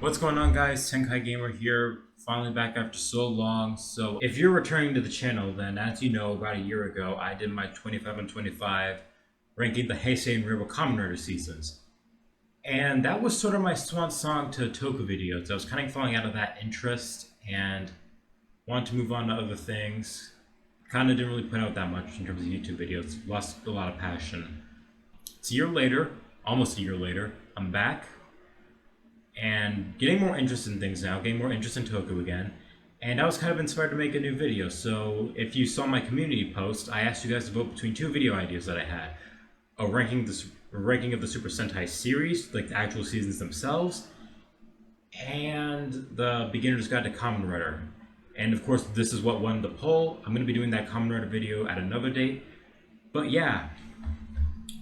What's going on, guys? Senkai Gamer here, finally back after so long. So if you're returning to the channel, then as you know, about a year ago I did my 25 on 25 ranking the Heisei and Rebel Kamen Rider seasons. And that was sort of my swan song to ToQger videos. I was kind of falling out of that interest and wanted to move on to other things. Kind of didn't really put out that much in terms of YouTube videos, lost a lot of passion. It's a year later, almost a year later, I'm back. And getting more interest in things now, getting more interest in ToQger again, and I was kind of inspired to make a new video. So if you saw my community post, I asked you guys to vote between two video ideas that I had. A ranking of the Super Sentai series, like the actual seasons themselves, and the Beginner's Guide to Kamen Rider. And of course, this is what won the poll. I'm going to be doing that Kamen Rider video at another date. But yeah,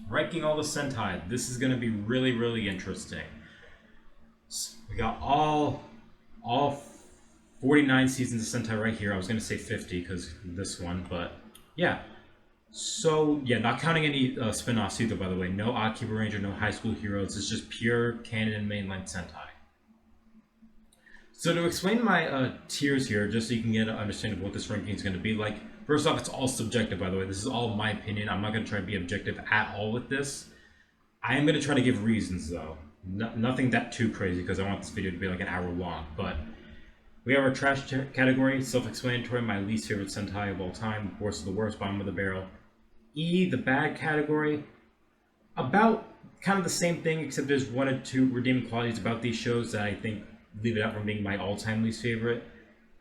ranking all the Sentai, this is going to be really, really interesting. We got all 49 seasons of Sentai right here. I was going to say 50 because this one, but yeah. So yeah, not counting any spin-offs either, by the way. No Kyuranger, no High School Heroes. It's just pure canon and mainline Sentai. So to explain my tiers here, just so you can get an understanding of what this ranking is going to be like. First off, it's all subjective, by the way. This is all my opinion. I'm not going to try to be objective at all with this. I am going to try to give reasons, though. Nothing that too crazy because I want this video to be like an hour long, but we have our trash category, self-explanatory, my least favorite Sentai of all time, worst of the worst, bottom of the barrel. E, the bad category, about kind of the same thing, except there's one or two redeeming qualities about these shows that I think leave it out from being my all-time least favorite.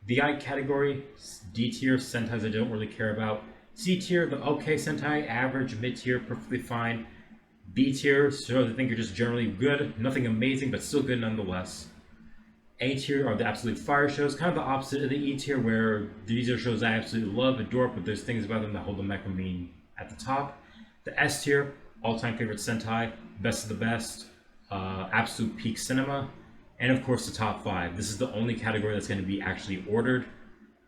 The I category, D tier, Sentais I don't really care about. C tier, the okay Sentai, average, mid-tier, perfectly fine. B tier, so I think you're just generally good, nothing amazing, but still good nonetheless. A tier are the absolute fire shows, kind of the opposite of the E tier, where these are shows I absolutely love, adore, but there's things about them that hold them back from being at the top. The S tier, all-time favorite Sentai, best of the best, absolute peak cinema, and of course the top 5. This is the only category that's going to be actually ordered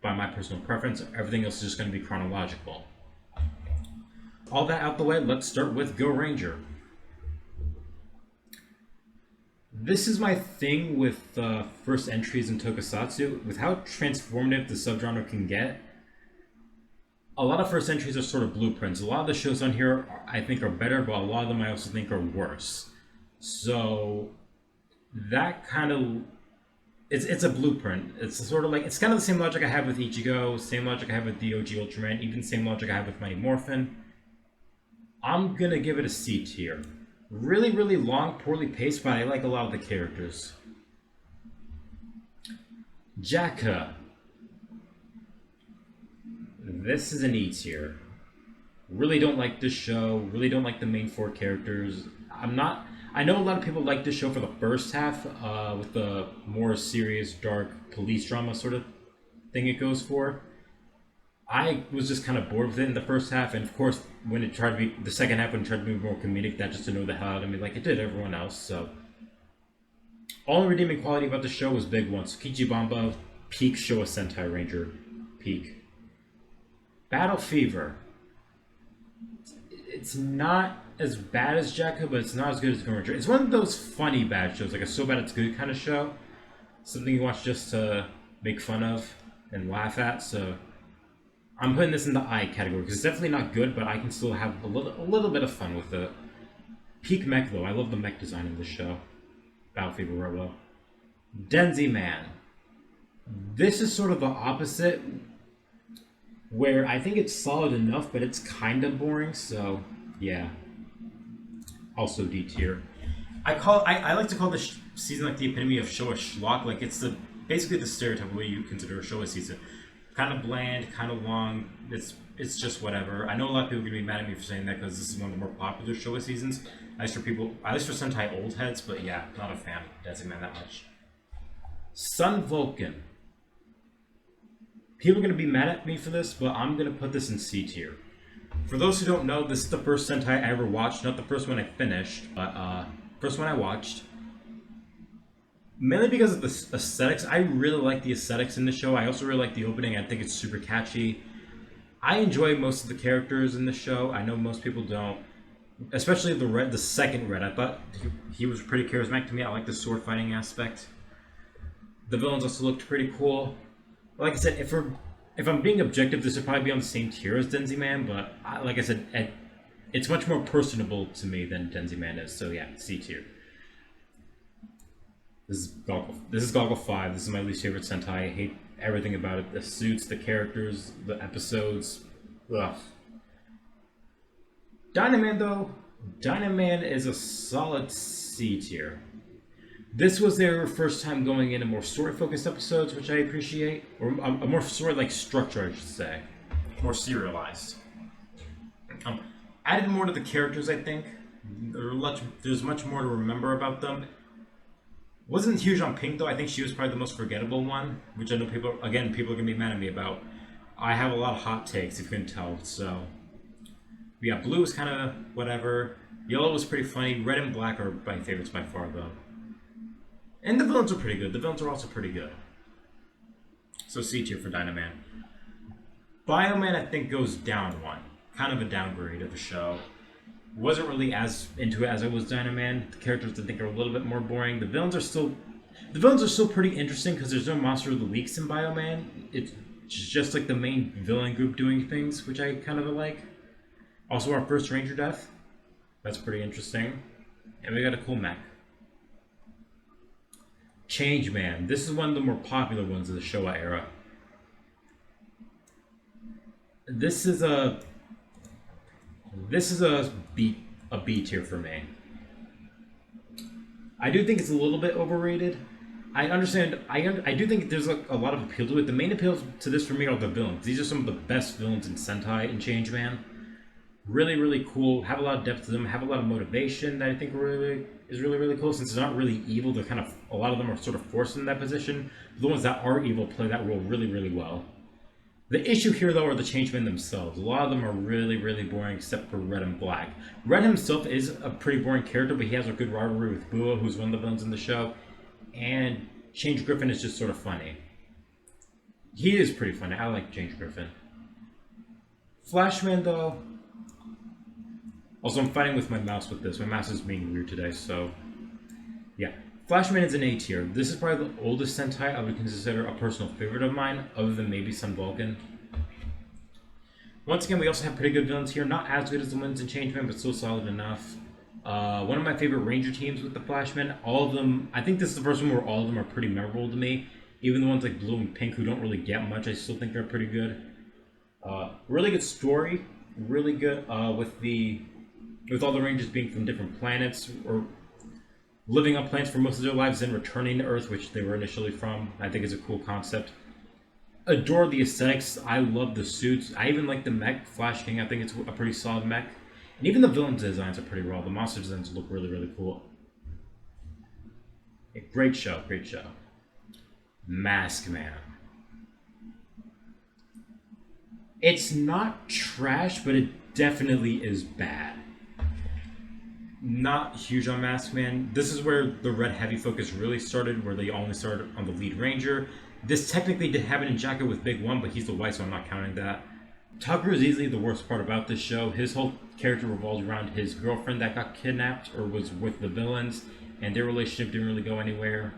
by my personal preference. Everything else is just going to be chronological. All that out the way, let's start with Goranger. This is my thing with first entries in tokusatsu, with how transformative the subgenre can get. A lot of first entries are sort of blueprints. A lot of the shows on here I think are better, but a lot of them I also think are worse. So that kind of, it's a blueprint. It's sort of like, it's kind of the same logic I have with Ichigo, same logic I have with the OG Ultraman, even same logic I have with Mighty Morphin. I'm gonna give it a C tier. Really, really long, poorly paced, but I like a lot of the characters. Jaka. This is an E tier. Really don't like this show. Really don't like the main 4 characters. I know a lot of people like this show for the first half, with the more serious, dark police drama sort of thing it goes for. I was just kind of bored with it in the first half, and of course, when it tried to be the second half, when it tried to be more comedic, that just annoyed the hell out of me, like it did everyone else. So, only redeeming quality about the show was big ones. Kichibamba, peak Showa Sentai Ranger, peak. Battle Fever. It's not as bad as Jaka, but it's not as good as Go-onger. It's one of those funny bad shows, like a so bad it's good kind of show. Something you watch just to make fun of and laugh at. So I'm putting this in the I category because it's definitely not good, but I can still have a little bit of fun with it. Peak mech though, I love the mech design in this show. Battle Fever Robo. Denzi Man. This is sort of the opposite, where I think it's solid enough, but it's kind of boring. So yeah. Also D tier. I like to call this season like the epitome of Showa schlock. Like it's basically the stereotype of what you consider a Showa season. Kind of bland, kind of long. It's just whatever. I know a lot of people are gonna be mad at me for saying that because this is one of the more popular Showa seasons. At least for Sentai old heads, but yeah, not a fan of Desigman that much. Sun Vulcan. People are gonna be mad at me for this, but I'm gonna put this in C tier. For those who don't know, this is the first Sentai I ever watched, not the first one I finished, but first one I watched. Mainly because of the aesthetics. I really like the aesthetics in the show. I also really like the opening. I think it's super catchy. I enjoy most of the characters in the show. I know most people don't. Especially the second Red. I thought he was pretty charismatic to me. I like the sword fighting aspect. The villains also looked pretty cool. Like I said, if I'm being objective, this would probably be on the same tier as Denziman, but like I said, it's much more personable to me than Denziman is. So yeah, C tier. This is GoGoFive. This is my least favorite Sentai. I hate everything about it. The suits, the characters, the episodes. Ugh. Dynaman though, Dynaman is a solid C tier. This was their first time going into more story-focused episodes, which I appreciate. Or a more story-like structure, I should say. More serialized. Added more to the characters, I think. There's much more to remember about them. Wasn't huge on Pink, though. I think she was probably the most forgettable one, which I know people are going to be mad at me about. I have a lot of hot takes, if you can tell, so... Yeah, blue was kind of whatever. Yellow was pretty funny. Red and black are my favorites by far, though. And the villains are pretty good. The villains are also pretty good. So C tier for Dynaman. Bioman, I think, goes down one. Kind of a downgrade of the show. Wasn't really as into it as I was Dynaman. The characters, I think, are a little bit more boring. The villains are still pretty interesting because there's no Monster of the Weeks in Bioman. It's just like the main villain group doing things, which I kind of like. Also, our first Ranger death. That's pretty interesting. And we got a cool mech. Changeman. This is one of the more popular ones of the Showa era. This is a B tier for me. I do think it's a little bit overrated. I understand. I do think there's a lot of appeal to it. The main appeal to this for me are the villains. These are some of the best villains in Sentai and Changeman. Really, really cool. Have a lot of depth to them. Have a lot of motivation that I think is really cool. Since they're not really evil, they're kind of, a lot of them are sort of forced in that position. The ones that are evil play that role really well. The issue here, though, are the Changemen themselves. A lot of them are really boring, except for Red and Black. Red himself is a pretty boring character, but he has a good rivalry with Bua, who's one of the villains in the show. And Change Griffin is just sort of funny. He is pretty funny. I like Change Griffin. Flashman, though... Also, I'm fighting with my mouse with this. My mouse is being weird today, so... Yeah. Flashman is an A tier. This is probably the oldest Sentai I would consider a personal favorite of mine, other than maybe Sun Vulcan. Once again, we also have pretty good villains here. Not as good as the ones in Changeman, but still solid enough. One of my favorite Ranger teams with the Flashman. All of them... I think this is the first one where all of them are pretty memorable to me. Even the ones like Blue and Pink, who don't really get much, I still think they're pretty good. Really good story. Really good with all the Rangers being from different planets, or living on planets for most of their lives, then returning to Earth, which they were initially from. I think is a cool concept. Adore the aesthetics. I love the suits. I even like the mech, Flash King. I think it's a pretty solid mech. And even the villain designs are pretty raw. The monster designs look really cool. Great show. Maskman. It's not trash, but it definitely is bad. Not huge on Maskman. This is where the red heavy focus really started, where they only started on the lead ranger. This technically did have it in Jacko with Big One, but he's the white, so I'm not counting that. ToQger is easily the worst part about this show. His whole character revolves around his girlfriend that got kidnapped, or was with the villains, and their relationship didn't really go anywhere.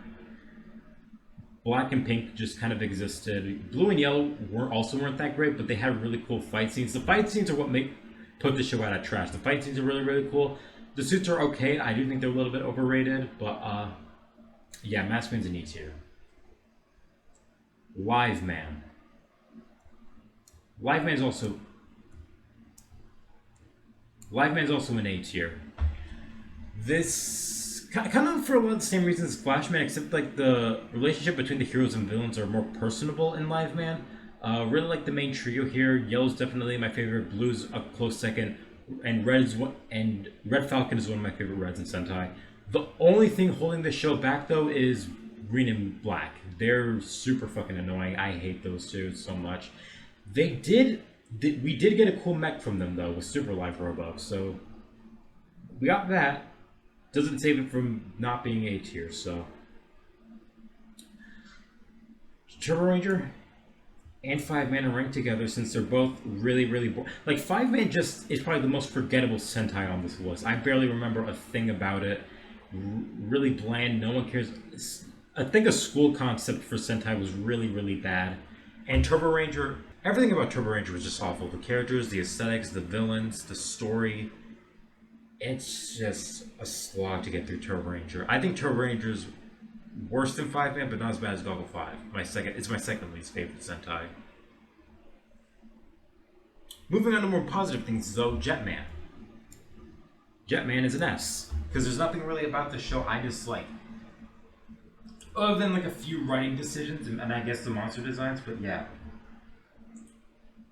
Black and Pink just kind of existed. Blue and Yellow weren't that great, but they had really cool fight scenes. The fight scenes are what put the show out of trash. The fight scenes are really cool. The suits are okay. I do think they're a little bit overrated, but yeah, Maskman's an E tier. Liveman. Liveman's also an A tier. This kind of for a lot of the same reasons as Flashman, except like the relationship between the heroes and villains are more personable in Liveman. Really like the main trio here. Yellow's definitely my favorite. Blue's a close second. And Red Falcon is one of my favorite Reds in Sentai. The only thing holding this show back, though, is Green and Black. They're super fucking annoying. I hate those two so much. We did get a cool mech from them, though, with Super Live Robo. So we got that. Doesn't save it from not being A tier, so. Timeranger and Fiveman are ranked together since they're both really boring. Like, Fiveman just is probably the most forgettable Sentai on this list. I barely remember a thing about it. Really bland, no one cares. I think a school concept for Sentai was really, really bad. And Turbo Ranger, everything about Turbo Ranger was just awful. The characters, the aesthetics, the villains, the story. It's just a slog to get through Turbo Ranger. I think Turbo Ranger's worse than Fiveman, but not as bad as Goggle-V. It's my second least favorite Sentai. Moving on to more positive things, though, Jetman. Jetman is an S, because there's nothing really about the show I dislike. Other than like a few writing decisions and I guess the monster designs, but yeah.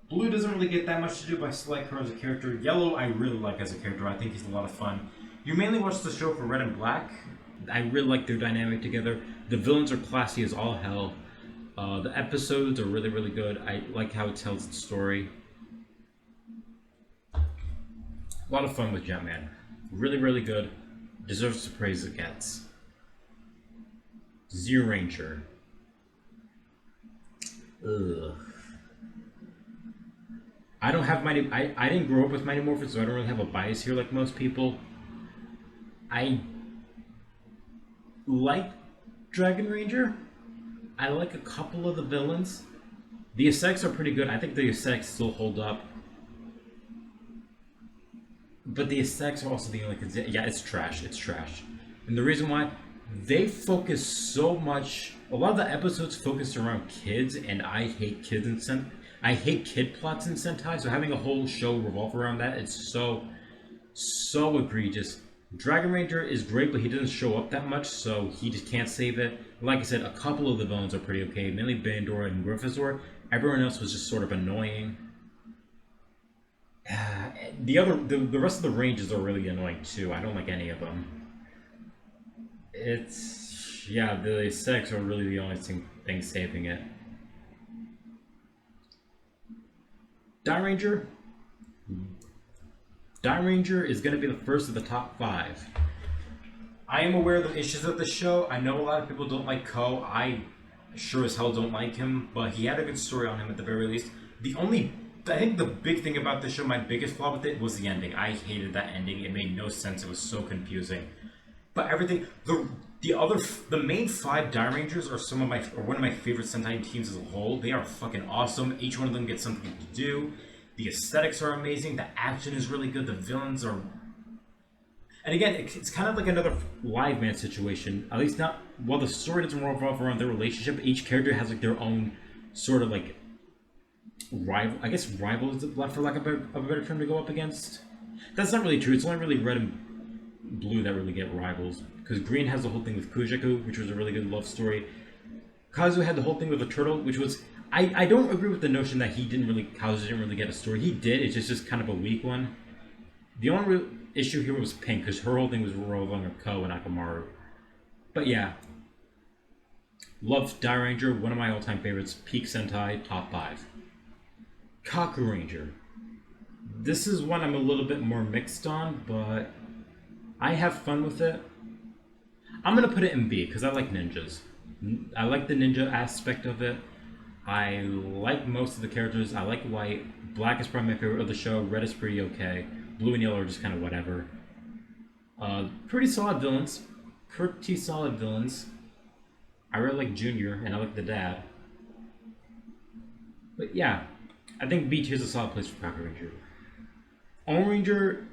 Blue doesn't really get that much to do, but I still like her as a character. Yellow I really like as a character. I think he's a lot of fun. You mainly watch the show for Red and Black. I really like their dynamic together. The villains are classy as all hell. The episodes are really, really good. I like how it tells its story. A lot of fun with Jetman. Really, really good. Deserves the praise it gets. Zyuranger. Ugh. I don't have Mighty... I didn't grow up with Mighty Morphin, so I don't really have a bias here like most people. I like Dragon Ranger. I like a couple of the villains. The aesthetics are pretty good. I think the aesthetics still hold up. But the aesthetics are also the only... Yeah, it's trash. It's trash. And the reason why... They focus so much... A lot of the episodes focus around kids, and I hate kids in Sentai. I hate kid plots in Sentai, so having a whole show revolve around that, it's so egregious. Dragon Ranger is great, but he doesn't show up that much, so he just can't save it. Like I said, a couple of the villains are pretty okay, mainly Bandora and Griffithor. Everyone else was just sort of annoying. The rest of the ranges are really annoying too. I don't like any of them. Yeah, the aesthetics are really the only thing saving it. Dairanger is going to be the first of the top 5. I am aware of the issues of the show. I know a lot of people don't like Ko. I sure as hell don't like him, but he had a good story on him at the very least. I think the big thing about the show, my biggest flaw with it, was the ending. I hated that ending. It made no sense. It was so confusing. But everything, the main 5 Dairangers are one of my favorite Sentai teams as a whole. They are fucking awesome. Each one of them gets something to do. The aesthetics are amazing. The action is really good. The villains are... And again, it's kind of like another Liveman situation. At least not... While the story doesn't revolve around their relationship, each character has like their own sort of like... rival... I guess rival is for lack of a better term to go up against. That's not really true. It's only really Red and Blue that really get rivals, because Green has the whole thing with Kujaku, which was a really good love story. Kazu had the whole thing with the turtle, which was... I don't agree with the notion that Kazu didn't really get a story. He did, it's just kind of a weak one. The only real issue here was Pink, because her whole thing was revolving around Ko and Akamaru. But yeah. Love Dairanger, one of my all-time favorites. Peak Sentai, top 5. Kakuranger. This is one I'm a little bit more mixed on, but I have fun with it. I'm going to put it in B, because I like ninjas. I like the ninja aspect of it. I like most of the characters. I like white. Black is probably my favorite of the show. Red is pretty okay. Blue and yellow are just kind of whatever. Pretty solid villains. I really like Junior, and I like the dad. But yeah, I think B tier is a solid place for Kakuranger. Ohranger,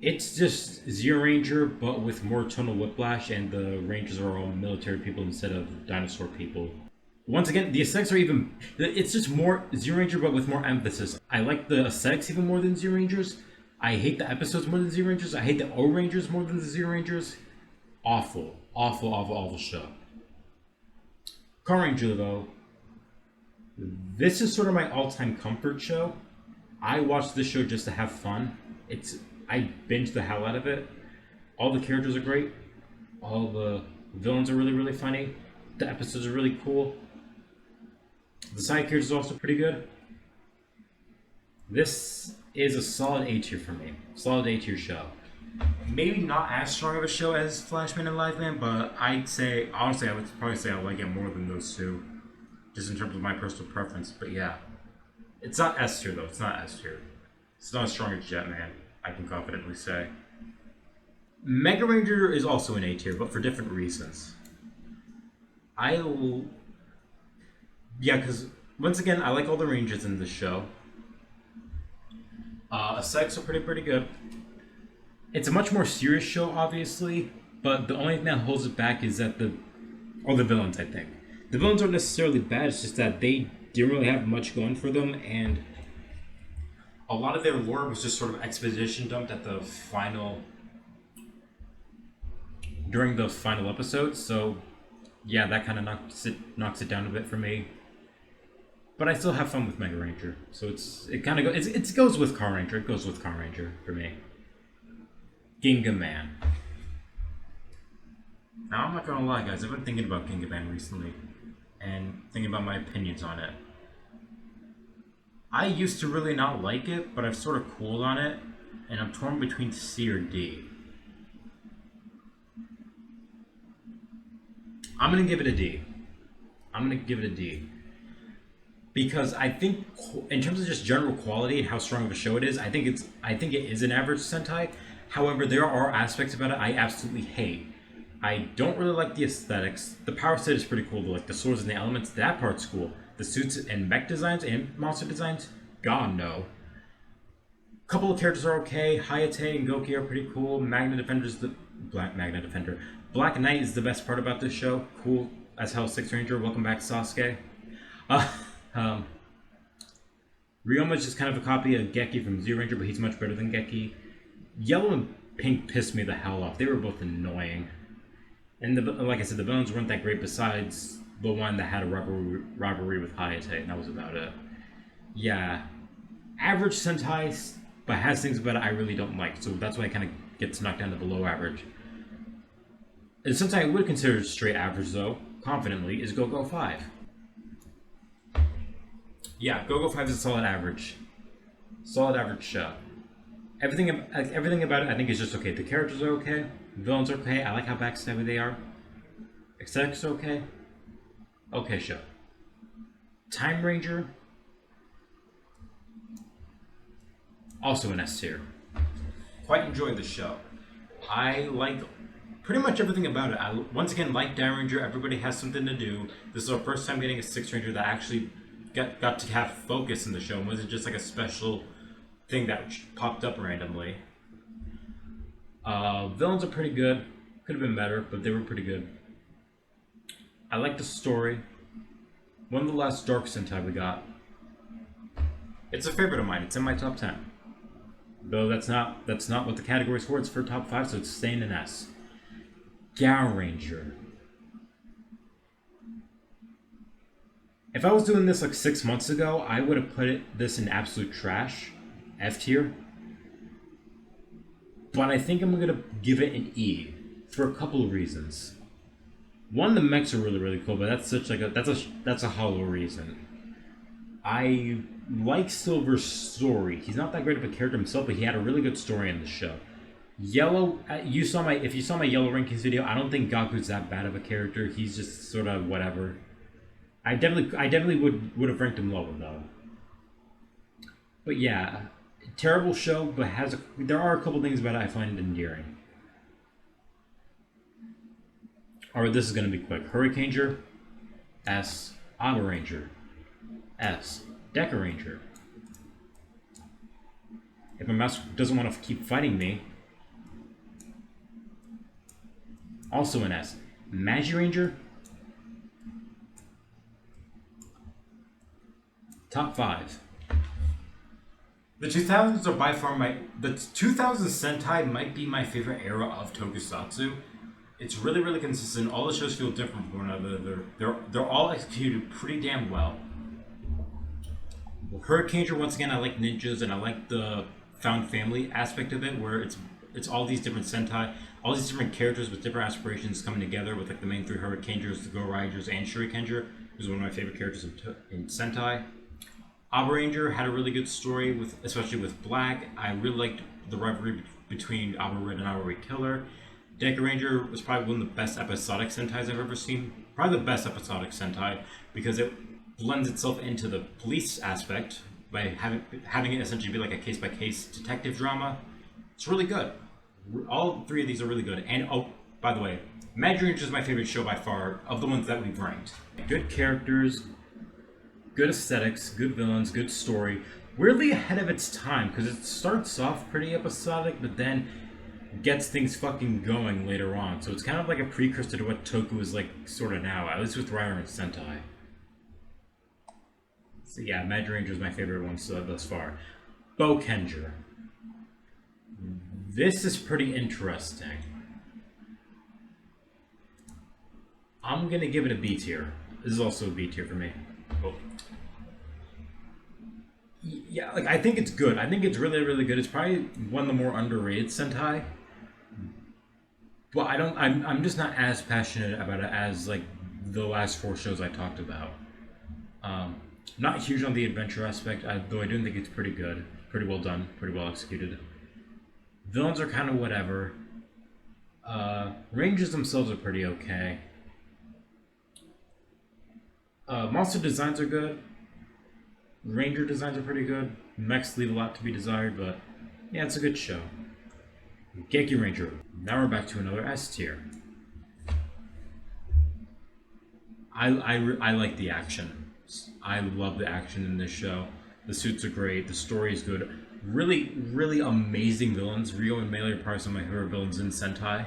it's just Zyuranger, but with more tonal whiplash, and the Rangers are all military people instead of dinosaur people. Once again, the aesthetics are even... It's just more Zyuranger, but with more emphasis. I like the aesthetics even more than Zyurangers. I hate the episodes more than Zyurangers. I hate the Ohrangers more than the Zyurangers. Awful. Awful, awful, awful show. Carranger, though. This is sort of my all-time comfort show. I watch this show just to have fun. I binge the hell out of it. All the characters are great. All the villains are really, really funny. The episodes are really cool. The side characters are also pretty good. This is a solid A tier for me. Solid A tier show. Maybe not as strong of a show as Flashman and Liveman, but honestly, I would probably say I like it more than those two. Just in terms of my personal preference, but yeah. It's not S tier though, it's not S tier. It's not as strong as Jetman, I can confidently say. Megaranger is also an A tier, but for different reasons. Yeah, because once again, I like all the ranges in this show. Aesthetics are pretty good. It's a much more serious show, obviously, but the only thing that holds it back is that the villains, I think. The villains aren't necessarily bad, it's just that they didn't really have much going for them, and a lot of their lore was just sort of exposition dumped at the during the final episode, so yeah, that kind of knocks it down a bit for me. But I still have fun with Megaranger, so it goes with Carranger. It goes with Carranger for me. Gingaman. Now I'm not gonna lie, guys. I've been thinking about Gingaman recently, and thinking about my opinions on it. I used to really not like it, but I've sort of cooled on it, and I'm torn between C or D. I'm gonna give it a D. Because I think, in terms of just general quality and how strong of a show it is, I think it is an average Sentai. However, there are aspects about it I absolutely hate. I don't really like the aesthetics. The power set is pretty cool, though, like the swords and the elements. That part's cool. The suits and mech designs and monster designs, God no. A couple of characters are okay. Hayate and Goki are pretty cool. Black Knight is the best part about this show. Cool as hell. Zyuranger. Welcome back, Sasuke. Ryoma is just kind of a copy of Geki from Zyuranger, but he's much better than Geki. Yellow and Pink pissed me the hell off. They were both annoying. And like I said, the villains weren't that great besides the one that had a rivalry with Hayate, and that was about it. Yeah. Average Sentai, but has things about it I really don't like, so that's why it kind of gets knocked down to below average. A Sentai I would consider straight average, though, confidently, is GoGoFive. Yeah, GoGoFive is a solid average. Solid average show. Everything about it I think is just okay. The characters are okay. The villains are okay. I like how backstabby they are. Aesthetics are okay. Okay show. Timeranger. Also an S tier. Quite enjoyed the show. I like pretty much everything about it. I once again like Dairanger. Everybody has something to do. This is our first time getting a Ranger that actually got to have focus in the show. And wasn't just like a special thing that popped up randomly. Villains are pretty good. Could have been better, but they were pretty good. I like the story. One of the last Dark Sentai we got. It's a favorite of mine. It's in my top 10. Though that's not what the category's for. It's for top 5, so it's staying in S. Dairanger. If I was doing this like 6 months ago, I would have put this in absolute trash. F tier. But I think I'm gonna give it an E for a couple of reasons. One, the mechs are really cool, but that's a hollow reason. I like Silver's story. He's not that great of a character himself, but he had a really good story in the show. Yellow, if you saw my Yellow Rankings video, I don't think Gaku's that bad of a character. He's just sort of whatever. I definitely would have ranked him lower though. But yeah, terrible show, but there are a couple things about it I find endearing. Alright, this is going to be quick. Hurricaneger, S. Ohranger, S. Dairanger. If my mouse doesn't want to keep fighting me, also an S. Zyuranger. Top 5. The 2000s are by far the 2000s Sentai might be my favorite era of tokusatsu. It's really consistent. All the shows feel different from one another. They're all executed pretty damn well. Hurricaneger, once again, I like ninjas and I like the found family aspect of it, where it's all these different Sentai, all these different characters with different aspirations coming together with like the main 3 Hurricanegers, the Go-Rangers, and Shinkenger, who's one of my favorite characters in Sentai. Ohranger had a really good story, especially with Black. I really liked the rivalry between Red and Red Killer. Dairanger was probably one of the best episodic Sentais I've ever seen. Probably the best episodic Sentai, because it blends itself into the police aspect by having it essentially be like a case-by-case detective drama. It's really good. All 3 of these are really good. And, oh, by the way, Ranger is my favorite show by far of the ones that we've ranked. Good characters, good aesthetics, good villains, good story. Weirdly ahead of its time, because it starts off pretty episodic, but then gets things fucking going later on. So it's kind of like a precursor to what Toku is like sort of now, at least with Ryusoulger and Sentai. So yeah, Ranger is my favorite one thus far. Boukenger. This is pretty interesting. I'm gonna give it a B tier. This is also a B tier for me. Oh. Yeah, like I think it's good. I think it's really, really good. It's probably one of the more underrated Sentai. But I'm just not as passionate about it as like the last 4 shows I talked about. Not huge on the adventure aspect, though I do think it's pretty good. Pretty well done, pretty well executed. Villains are kind of whatever. Rangers themselves are pretty okay. Monster designs are good. Ranger designs are pretty good. Mechs leave a lot to be desired, but yeah, it's a good show. Gekiranger. Now we're back to another S tier. I like the action. I love the action in this show. The suits are great. The story is good. Really, really amazing villains. Ryo and Melee are probably some of my favorite villains in Sentai.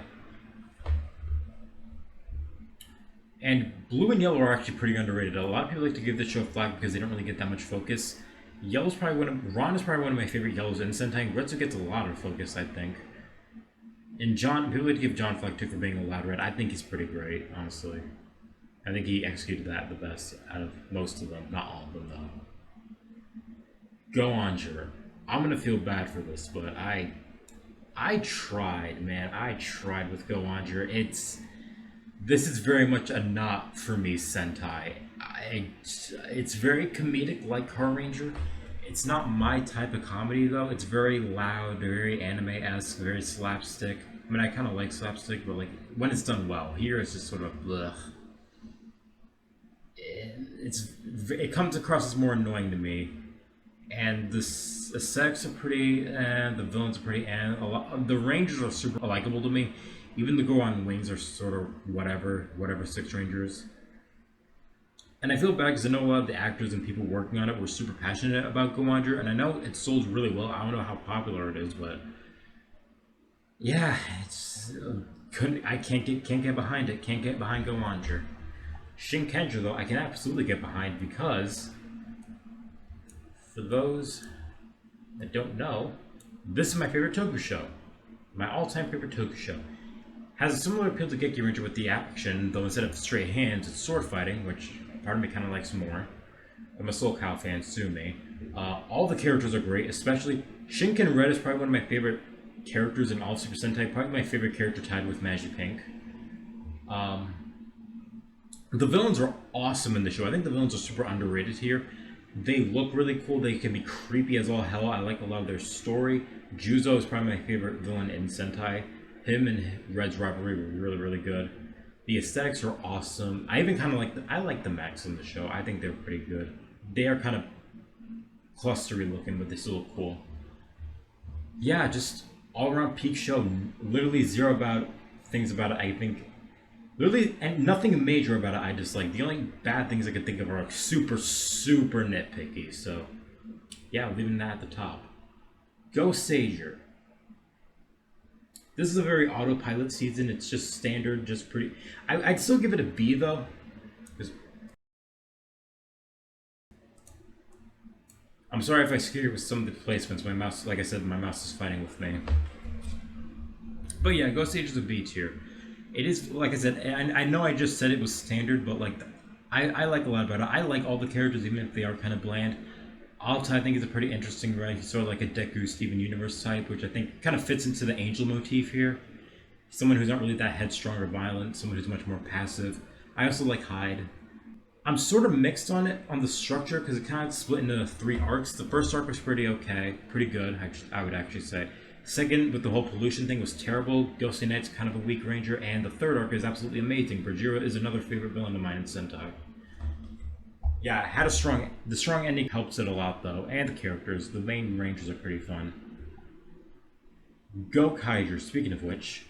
And Blue and Yellow are actually pretty underrated. A lot of people like to give this show flack because they don't really get that much focus. Yellow's probably Ron is probably one of my favorite yellows in Sentai. Retsu gets a lot of focus, I think. And John, people like to give John flack too for being a loud red. I think he's pretty great, honestly. I think he executed that the best out of most of them. Not all of them, though. Go-onger. I'm gonna feel bad for this, but I tried, man. I tried with Go-onger. This is very much a not for me Sentai. It's very comedic like Carranger. It's not my type of comedy though. It's very loud, very anime-esque, very slapstick. I mean, I kind of like slapstick, but like when it's done well. Here it's just sort of blech. It comes across as more annoying to me. And the aesthetics are pretty, and the villains are pretty, and the Rangers are super likable to me. Even the Go on Wings are sort of whatever 6 Rangers. And I feel bad because I know a lot of the actors and people working on it were super passionate about Go-onger, and I know it sold really well. I don't know how popular it is, but yeah, it's I can't get behind it. Can't get behind Go-onger. Shinkenger though, I can absolutely get behind because for those that don't know, this is my favorite Toku show. My all-time favorite Toku show. Has a similar appeal to Gekiranger with the action, though instead of straight hands, it's sword fighting, which part of me kind of likes more. I'm a Soul Cow fan, sue me. All the characters are great, especially Shinken Red is probably one of my favorite characters in all Super Sentai, probably my favorite character tied with Magi Pink. The villains are awesome in the show. I think the villains are super underrated here. They look really cool. They can be creepy as all hell. I like a lot of their story. Juzo is probably my favorite villain in Sentai. Him and Red's rivalry were really, really good. The aesthetics are awesome. I even kind of like the mechs in the show. I think they're pretty good. They are kind of clustery looking, but they still look cool. Yeah, just all around peak show. Literally zero things about it I think. Literally, and nothing major about it I dislike. The only bad things I could think of are like super, super nitpicky. So, yeah, leaving that at the top. Goseiger. This is a very autopilot season. It's just standard, just pretty. I'd still give it a B though. I'm sorry if I scared you with some of the placements. My mouse, like I said, my mouse is fighting with me. But yeah, Goseiger's a B tier. It is, like I said, I know I just said it was standard, but like, I like a lot about it. I like all the characters, even if they are kind of bland. Alta, I think, is a pretty interesting run. He's sort of like a Deku Steven Universe type, which I think kind of fits into the Angel motif here. Someone who's not really that headstrong or violent, someone who's much more passive. I also like Hyde. I'm sort of mixed on it, on the structure, because it kind of split into 3 arcs. The first arc was pretty okay, pretty good, I would actually say. Second, with the whole pollution thing, was terrible. Ghostly Knight's kind of a weak ranger, and the third arc is absolutely amazing. Bajira is another favorite villain of mine in Sentai. Yeah, it had the strong ending helps it a lot though, and the characters. The main rangers are pretty fun. Gokaiger, speaking of which,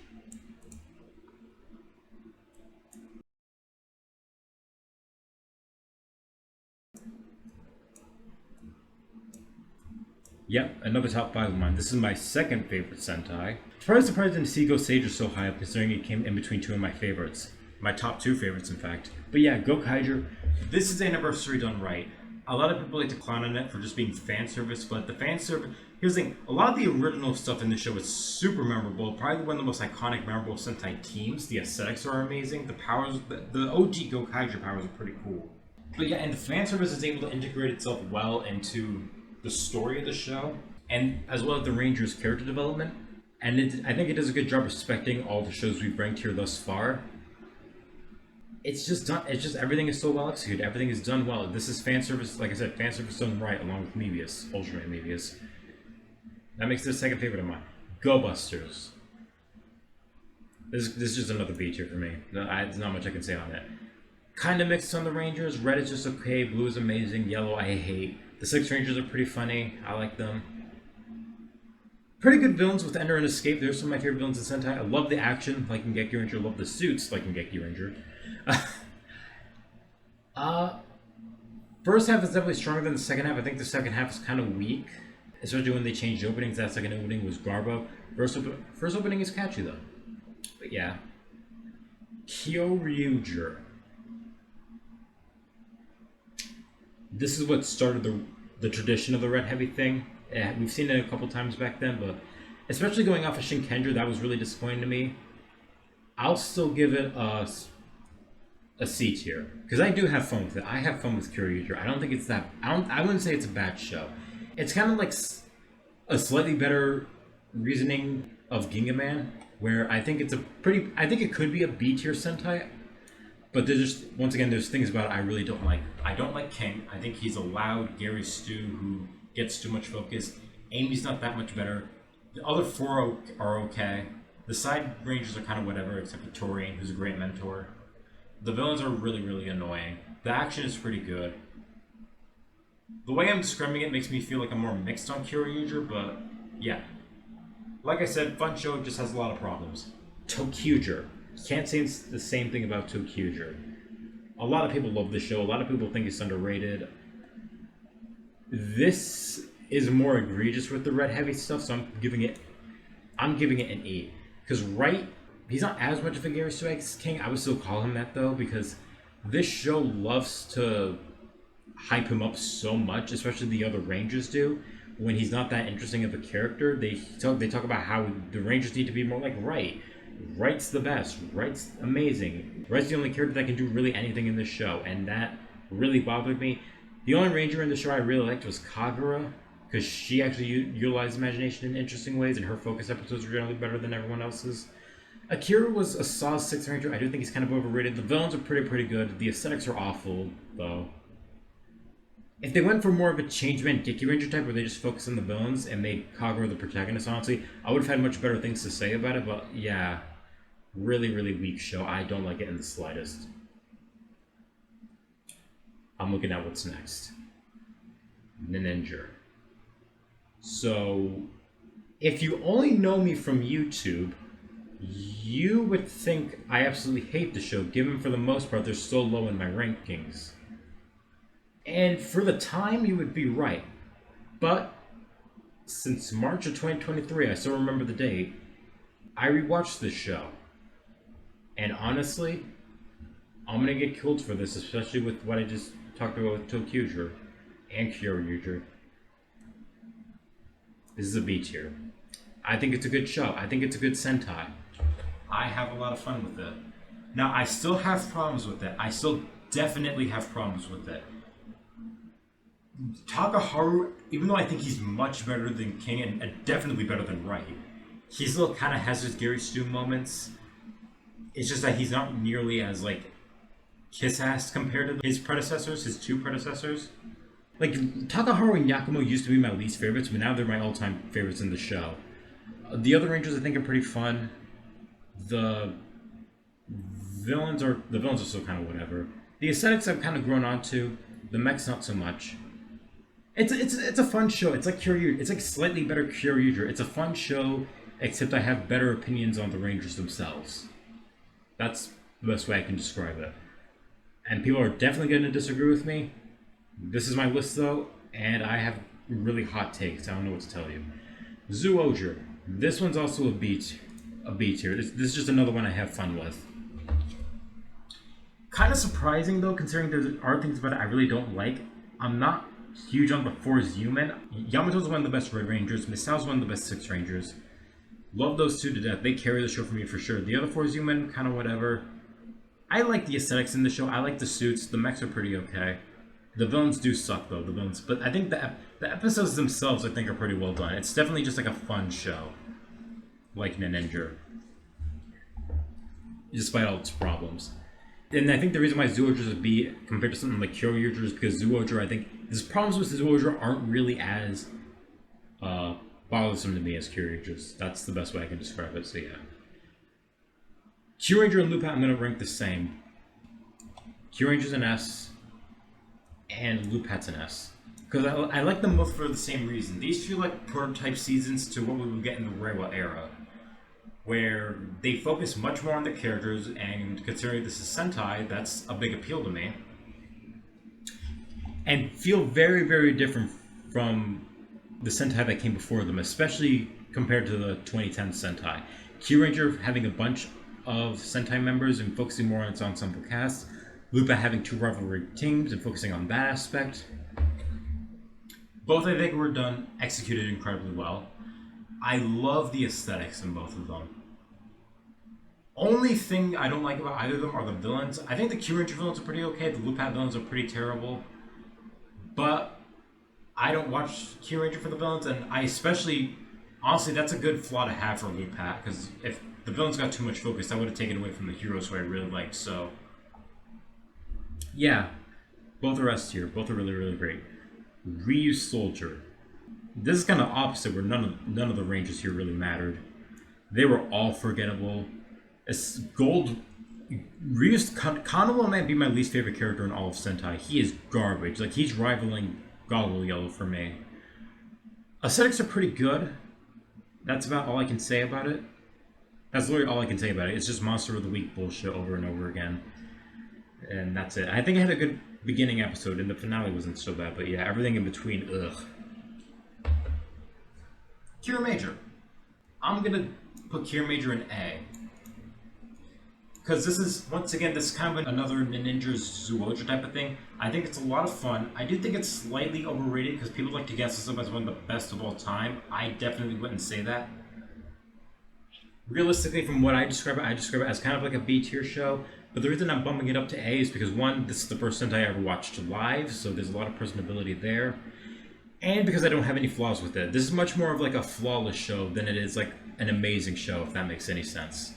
Yep, another top 5 of mine. This is my second favorite Sentai. Surprised to see Goseiger so high up, considering it came in between 2 of my favorites. My top 2 favorites, in fact. But yeah, Gokaiger. This is Anniversary done right. A lot of people like to clown on it for just being fan service, but the fan service... Here's the thing, a lot of the original stuff in the show is super memorable. Probably one of the most iconic, memorable Sentai teams. The aesthetics are amazing. The powers... The OG Gokaiger powers are pretty cool. But yeah, and the fan service is able to integrate itself well into the story of the show, and as well as the Ranger's character development. And I think it does a good job respecting all the shows we've ranked here thus far. It's just everything is so well executed. Everything is done well. This is fan service, like I said, fan service done right, along with Mebius, Ultraman Mebius. That makes this second favorite of mine. Go Busters. This is just another B tier for me. There's not much I can say on it. Kind of mixed on the Rangers. Red is just okay. Blue is amazing. Yellow I hate. The 6 Rangers are pretty funny. I like them. Pretty good villains with Enter and Escape. They're some of my favorite villains in Sentai. I love the action, like in Gekiranger. I love the suits, like in Gekiranger. First half is definitely stronger than the second half. I think the second half is kind of weak, especially when they changed openings. That second opening was Garbo. First opening is catchy though. But yeah, Kyoryuger. This is what started the tradition of the red heavy thing. We've seen it a couple times back then, but especially going off of Shinkenger, that was really disappointing to me. I'll still give it a C tier because I do have fun with it. I have fun with Kyoryuger. I don't think it's that. I wouldn't say it's a bad show. It's kind of like a slightly better reasoning of Gingaman, where I think I think it could be a B tier Sentai. But there's just, once again, there's things about it I really don't like. I don't like King. I think he's a loud Gary Stu who gets too much focus. Amy's not that much better. The other 4 are okay. The side rangers are kind of whatever, except for Torian, who's a great mentor. The villains are really, really annoying. The action is pretty good. The way I'm describing it makes me feel like I'm more mixed on Kyoryuger, but yeah. Like I said, fun show, just has a lot of problems. ToQger. Can't say the same thing about ToQger. A lot of people love this show. A lot of people think it's underrated. This is more egregious with the red heavy stuff, so I'm giving it an E. Because he's not as much of a Gary Strikes King. I would still call him that though, because this show loves to hype him up so much, especially the other Rangers do. When he's not that interesting of a character, they talk about how the Rangers need to be more like Right. Right's the best. Right's amazing. Right's the only character that can do really anything in this show, and that really bothered me. The only Ranger in the show I really liked was Kagura, because she actually utilized imagination in interesting ways, and her focus episodes were generally better than everyone else's. Akira was a solid 6 Ranger. I do think he's kind of overrated. The villains are pretty good. The aesthetics are awful, though. If they went for more of a Changeman Gekiranger type where they just focus on the villains and made Kagura the protagonist, honestly, I would have had much better things to say about it, but yeah, really, really weak show. I don't like it in the slightest. I'm looking at what's next. Ninninger. So, if you only know me from YouTube, you would think I absolutely hate the show, given for the most part they're so low in my rankings. And for the time, you would be right. But since March of 2023, I still remember the date, I rewatched this show. And honestly, I'm going to get killed for this, especially with what I just talked about with ToQger and Kyoryuger. This is a B tier. I think it's a good show. I think it's a good Sentai. I have a lot of fun with it. Now, I still have problems with it. I still definitely have problems with it. Takaharu, even though I think he's much better than King and definitely better than Right, he still kind of has his Gary Stu moments. It's just that he's not nearly as, like, kiss-ass compared to his predecessors, his 2 predecessors. Like, Takaharu and Yakumo used to be my least favorites, but now they're my all-time favorites in the show. The other Rangers I think are pretty fun. The villains are still kind of whatever. The aesthetics I've kind of grown onto. The mechs not so much. It's a fun show. It's like Kyoryuger. It's like slightly better Kyoryuger. It's a fun show, except I have better opinions on the Rangers themselves. That's the best way I can describe it. And people are definitely going to disagree with me. This is my list though, and I have really hot takes. I don't know what to tell you. Zyuohger. This one's also a B tier. This is just another one I have fun with. Kind of surprising though, considering there are things about it I really don't like. I'm not huge on the 4 Zyumen. Yamato's one of the best Red Rangers. Misao's one of the best 6 Rangers. Love those two to death. They carry the show for me for sure. The other 4 Zyumen, kind of whatever. I like the aesthetics in the show. I like the suits. The mechs are pretty okay. The villains do suck though, the villains. But I think the episodes themselves, I think, are pretty well done. It's definitely just like a fun show. Like Ninninger. Despite all its problems. And I think the reason why Zyuohger is a B compared to something like Kyoryuger is because Zyuohger, I think, his problems with Zyuohger aren't really as bothersome to me as Kyoryuger's. That's the best way I can describe it, so yeah. Kyuranger and LuPat I'm going to rank the same. Kyuranger's an S, and LuPat's an S. Because I like them both for the same reason. These feel like prototype seasons to what we would get in the Reiwa era, where they focus much more on the characters, and considering this is Sentai, that's a big appeal to me. And feel very, very different from the Sentai that came before them, especially compared to the 2010 Sentai. Kyuranger having a bunch of Sentai members and focusing more on its ensemble cast. LuPat having 2 rivalry teams and focusing on that aspect. Both, I think, were executed incredibly well. I love the aesthetics in both of them. Only thing I don't like about either of them are the villains. I think the Kyuranger villains are pretty okay. The LuPat villains are pretty terrible. But I don't watch Kyuranger for the villains, and I especially... Honestly, that's a good flaw to have for LuPat, because if the villains got too much focus, that would have taken away from the heroes who I really liked, so... Yeah, both are S tier. Both are really, really great. Ryusoulger. This is kind of opposite, where none of the Rangers here really mattered. They were all forgettable. Kanamo might be my least favorite character in all of Sentai. He is garbage. Like, he's rivaling Goggle Yellow for me. Aesthetics are pretty good. That's about all I can say about it. That's literally all I can say about it. It's just Monster of the Week bullshit over and over again. And that's it. I think I had a good beginning episode, and the finale wasn't so bad, but yeah, everything in between, ugh. Kiramager. I'm gonna put Kiramager in A. Because this is, once again, this is kind of another Ninninger's Zyuohger type of thing. I think it's a lot of fun. I do think it's slightly overrated because people like to guess this up as one of the best of all time. I definitely wouldn't say that. Realistically, from what I describe it as kind of like a B tier show. But the reason I'm bumping it up to A is because, one, this is the first Sentai I ever watched live, so there's a lot of personability there. And because I don't have any flaws with it. This is much more of like a flawless show than it is like an amazing show, if that makes any sense.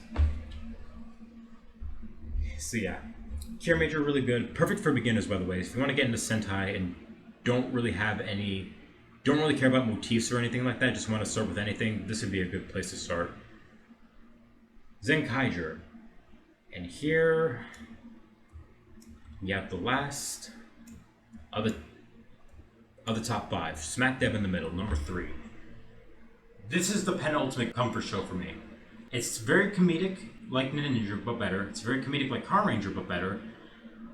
So yeah, Kiramager really good. Perfect for beginners, by the way. If you want to get into Sentai and don't really care about motifs or anything like that, just want to start with anything, this would be a good place to start. Zenkaiger. And here, you have the last of the top 5. Smack dab in the middle, number 3. This is the penultimate comfort show for me. It's very comedic, like Ninninger, but better. It's very comedic, like Carranger, but better.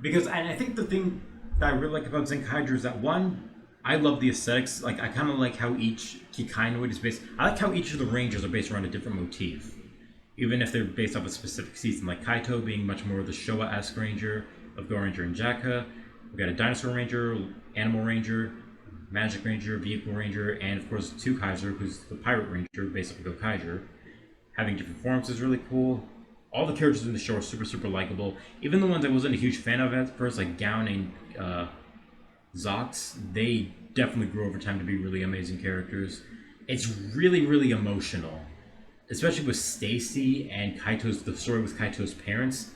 Because, and I think the thing that I really like about Zenkaiger is that, one, I love the aesthetics. Like, I kind of like how each Kikainoid is based. I like how each of the Rangers are based around a different motif. Even if they're based off a specific season, like Kaito being much more of the Showa-esque Ranger of Go-Ranger and Jaka. We've got a Dinosaur Ranger, Animal Ranger, Magic Ranger, Vehicle Ranger, and of course ToQger, who's the Pirate Ranger based off of Gokaiger. Having different forms is really cool. All the characters in the show are super, super likable. Even the ones I wasn't a huge fan of at first, like Gown and Zox, they definitely grew over time to be really amazing characters. It's really, really emotional. Especially with Stacy and the story with Kaito's parents,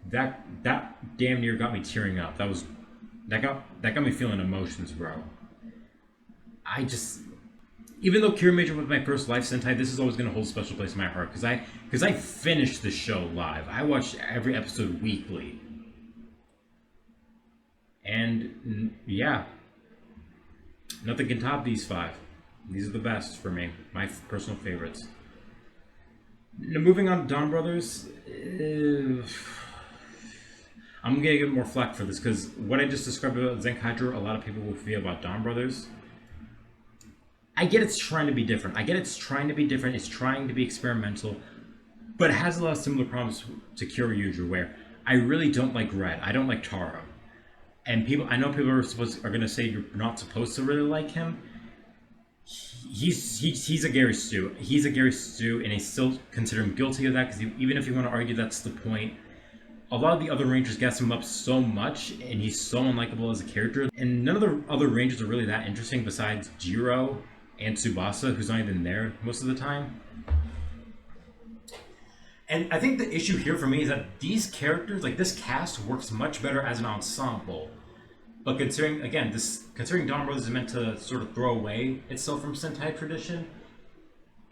that damn near got me tearing up. That got me feeling emotions, bro. Even though Kiramager was my first live Sentai, this is always gonna hold a special place in my heart because I finished the show live. I watched every episode weekly, and yeah, nothing can top these 5. These are the best for me, my personal favorites. Now, moving on to Donbrothers, I'm gonna get more flack for this because what I just described about Zenkaiger, a lot of people will feel about Donbrothers. I get it's trying to be different. I get it's trying to be different. It's trying to be experimental, but it has a lot of similar problems to Kyoryuger, where I really don't like Red. I don't like Taro, and I know people are going to say you're not supposed to really like him. He's a Gary Stu. He's a Gary Stu, and I still consider him guilty of that, because even if you want to argue that's the point, a lot of the other Rangers gas him up so much, and he's so unlikable as a character. And none of the other Rangers are really that interesting besides Jiro and Tsubasa, who's not even there most of the time. And I think the issue here for me is that these characters, like this cast, works much better as an ensemble. But considering Donbrothers is meant to sort of throw away itself from Sentai tradition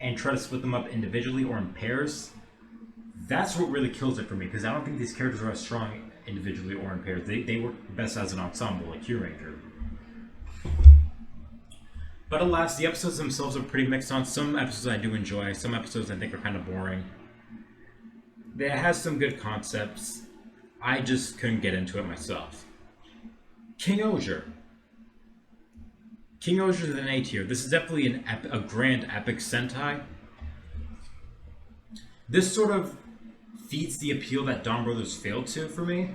and try to split them up individually or in pairs, that's what really kills it for me, because I don't think these characters are as strong individually or in pairs. They work best as an ensemble, like Kyuranger. But alas, the episodes themselves are pretty mixed on. Some episodes I do enjoy, some episodes I think are kind of boring. It has some good concepts. I just couldn't get into it myself. King-Ohger. King-Ohger is an A tier. This is definitely a grand epic Sentai. This sort of feeds the appeal that Donbrothers failed to for me,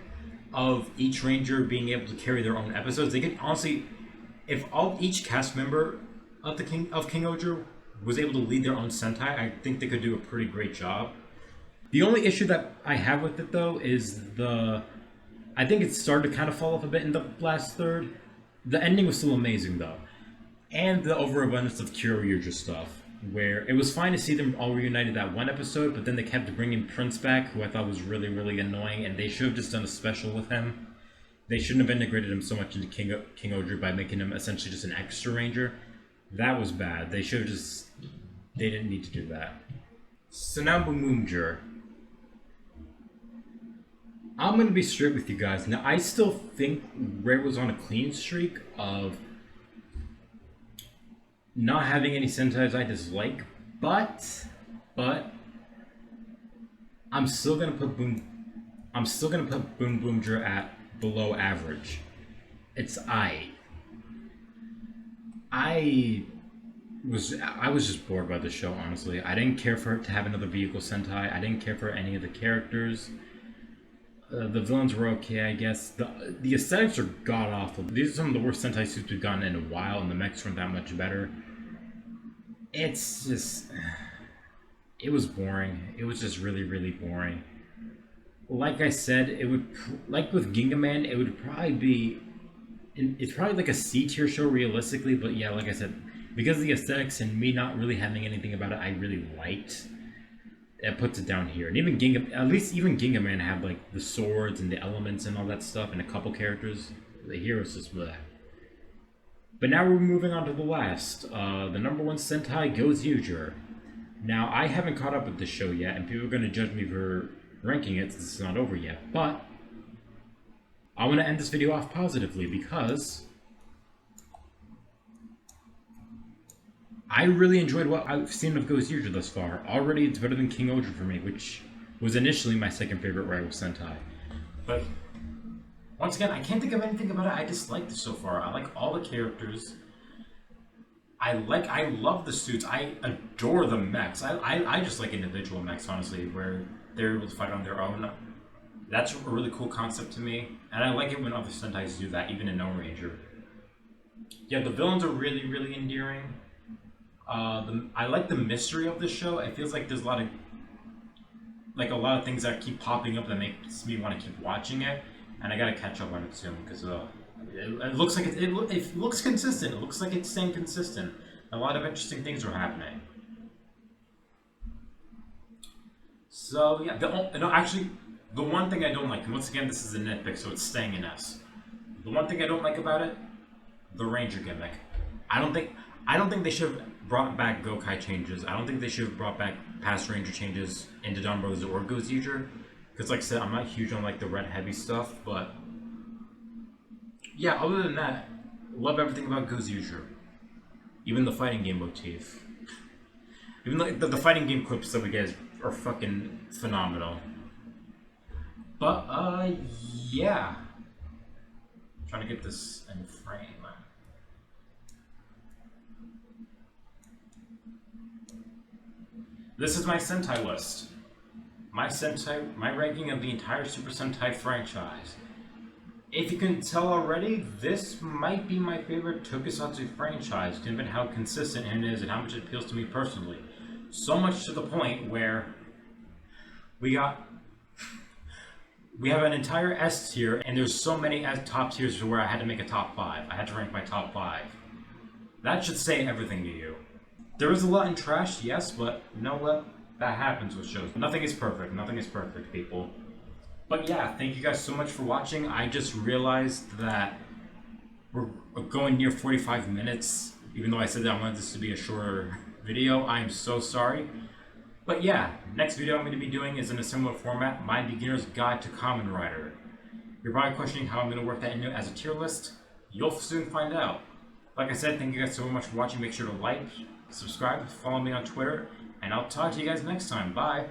of each Ranger being able to carry their own episodes. They could honestly, if each cast member of King-Ohger was able to lead their own Sentai, I think they could do a pretty great job. The only issue that I have with it, though, is I think it started to kind of fall off a bit in the last third. The ending was still amazing, though. And the overabundance of Kyoryuger stuff, where it was fine to see them all reunited that one episode, but then they kept bringing Prince back, who I thought was really, really annoying, and they should have just done a special with him. They shouldn't have integrated him so much into King-Ohger by making him essentially just an extra Ranger. That was bad. They didn't need to do that. So now Boukenger. I'm going to be straight with you guys. Now, I still think Ray was on a clean streak of not having any Sentais I dislike, but I'm still going to put Boukenger at below average. It's I was just bored by the show, honestly. I didn't care for it to have another vehicle Sentai. I didn't care for any of the characters. The villains were okay, I guess. The aesthetics are god-awful. These are some of the worst Sentai suits we've gotten in a while, and the mechs weren't that much better. It's just... It was boring. It was just really, really boring. Like I said, like with Gingaman, it would probably be... It's probably like a C-tier show, realistically, but yeah, like I said, because of the aesthetics and me not really having anything about it I really liked, it puts it down here. And even Gingaman had like the swords and the elements and all that stuff, and a couple characters. The heroes just bleh. But now we're moving on to the last. The number one Sentai, Zyuohger. Now, I haven't caught up with this show yet, and people are going to judge me for ranking it since it's not over yet. But I want to end this video off positively, because I really enjoyed what I've seen of Zyuohger thus far. Already, it's better than King-Ohger for me, which was initially my second favorite rival Sentai. But once again, I can't think of anything about it I disliked so far. I like all the characters. I love the suits. I adore the mechs. I just like individual mechs, honestly, where they're able to fight on their own. That's a really cool concept to me, and I like it when other Sentais do that, even in Ohranger. Yeah, the villains are really, really endearing. I like the mystery of this show. It feels like there's a lot of things that keep popping up that makes me want to keep watching it, and I gotta catch up on it soon, because it looks like it looks consistent. It looks like it's staying consistent. A lot of interesting things are happening. So yeah, the one thing I don't like, and once again this is a nitpick, so it's staying in S. The one thing I don't like about it, the Ranger gimmick. I don't think they should have brought back Gokai changes. I don't think they should have brought back past Ranger changes into Donbrothers or Zyuohger. Because like I said, I'm not huge on like the red heavy stuff, but yeah, other than that, love everything about Zyuohger. Even the fighting game motif. Even like the fighting game clips that we get are fucking phenomenal. But yeah. Trying to get this in frame. This is my Sentai list. My ranking of the entire Super Sentai franchise. If you can tell already, this might be my favorite tokusatsu franchise, given how consistent it is and how much it appeals to me personally. So much to the point where we have an entire S tier, and there's so many top tiers where I had to make a top 5. I had to rank my top 5. That should say everything to you. There is a lot in trash, yes, but you know what? That happens with shows. Nothing is perfect. Nothing is perfect, people. But yeah, thank you guys so much for watching. I just realized that we're going near 45 minutes, even though I said that I wanted this to be a shorter video. I am so sorry. But yeah, next video I'm going to be doing is in a similar format, My Beginner's Guide to Kamen Rider. You're probably questioning how I'm going to work that into as a tier list. You'll soon find out. Like I said, thank you guys so much for watching. Make sure to like, subscribe, follow me on Twitter, and I'll talk to you guys next time. Bye!